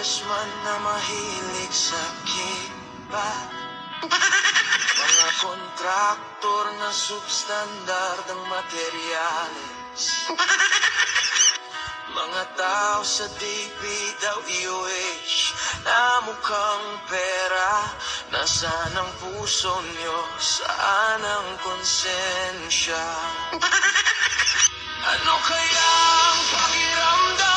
congressman na mahilig sa kibat. Mga kontraktor na substandard ang materyales. Mga tao sa DPWH na mukhang pera. Nasaan ang puso nyo? Saan ang konsensya? Ano kaya ang pakiramdam?